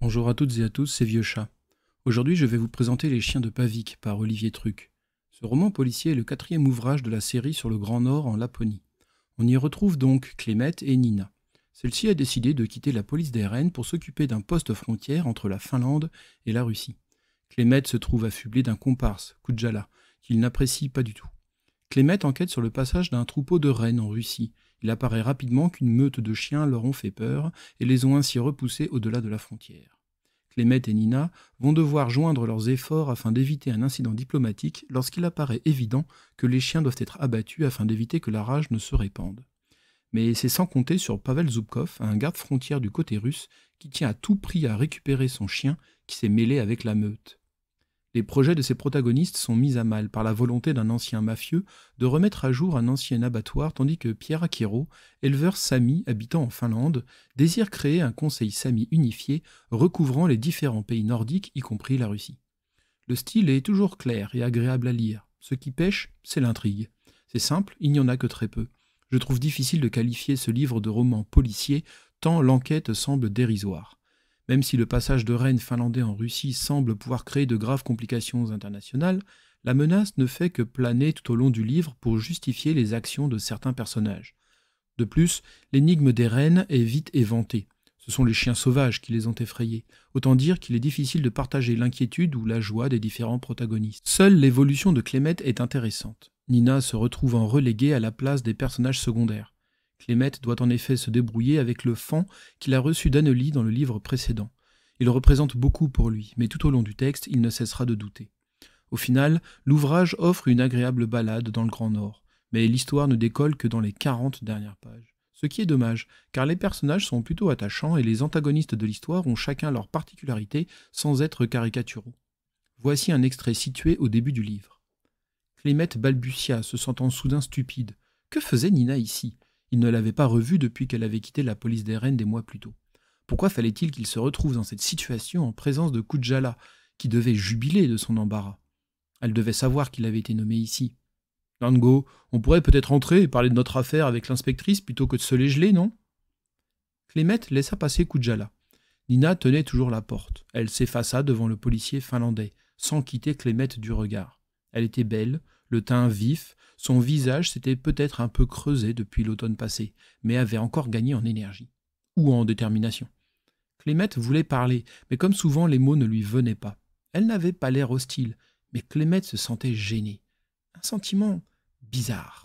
Bonjour à toutes et à tous, c'est Vieux Chat. Aujourd'hui, je vais vous présenter Les Chiens de Pavik par Olivier Truc. Ce roman policier est le quatrième ouvrage de la série sur le Grand Nord en Laponie. On y retrouve donc Clémette et Nina. Celle-ci a décidé de quitter la police des Rennes pour s'occuper d'un poste frontière entre la Finlande et la Russie. Clémette se trouve affublée d'un comparse, Kudjala, qu'il n'apprécie pas du tout. Clémette enquête sur le passage d'un troupeau de rennes en Russie. Il apparaît rapidement qu'une meute de chiens leur ont fait peur et les ont ainsi repoussés au-delà de la frontière. Clémette et Nina vont devoir joindre leurs efforts afin d'éviter un incident diplomatique lorsqu'il apparaît évident que les chiens doivent être abattus afin d'éviter que la rage ne se répande. Mais c'est sans compter sur Pavel Zubkov, un garde-frontière du côté russe, qui tient à tout prix à récupérer son chien qui s'est mêlé avec la meute. Les projets de ces protagonistes sont mis à mal par la volonté d'un ancien mafieux de remettre à jour un ancien abattoir tandis que Pierre Akiro, éleveur sami habitant en Finlande, désire créer un conseil sami unifié recouvrant les différents pays nordiques, y compris la Russie. Le style est toujours clair et agréable à lire. Ce qui pêche, c'est l'intrigue. C'est simple, il n'y en a que très peu. Je trouve difficile de qualifier ce livre de roman policier tant l'enquête semble dérisoire. Même si le passage de Rennes finlandais en Russie semble pouvoir créer de graves complications internationales, la menace ne fait que planer tout au long du livre pour justifier les actions de certains personnages. De plus, l'énigme des rennes est vite éventée. Ce sont les chiens sauvages qui les ont effrayés. Autant dire qu'il est difficile de partager l'inquiétude ou la joie des différents protagonistes. Seule l'évolution de Clémette est intéressante. Nina se retrouvant reléguée à la place des personnages secondaires. Clémette doit en effet se débrouiller avec le fan qu'il a reçu d'Annelie dans le livre précédent. Il représente beaucoup pour lui, mais tout au long du texte, il ne cessera de douter. Au final, l'ouvrage offre une agréable balade dans le Grand Nord, mais l'histoire ne décolle que dans les 40 dernières pages. Ce qui est dommage, car les personnages sont plutôt attachants et les antagonistes de l'histoire ont chacun leur particularité sans être caricaturaux. Voici un extrait situé au début du livre. Clémette balbutia, se sentant soudain stupide. Que faisait Nina ici ? Il ne l'avait pas revue depuis qu'elle avait quitté la police des Rennes des mois plus tôt. Pourquoi fallait-il qu'il se retrouve dans cette situation en présence de Kudjala, qui devait jubiler de son embarras? Elle devait savoir qu'il avait été nommé ici. « Dango, on pourrait peut-être entrer et parler de notre affaire avec l'inspectrice plutôt que de se les geler, non ?» Clémette laissa passer Kudjala. Nina tenait toujours la porte. Elle s'effaça devant le policier finlandais, sans quitter Clémette du regard. Elle était belle, le teint vif, son visage s'était peut-être un peu creusé depuis l'automne passé, mais avait encore gagné en énergie. Ou en détermination. Clémette voulait parler, mais comme souvent les mots ne lui venaient pas. Elle n'avait pas l'air hostile, mais Clémette se sentait gênée. Un sentiment bizarre.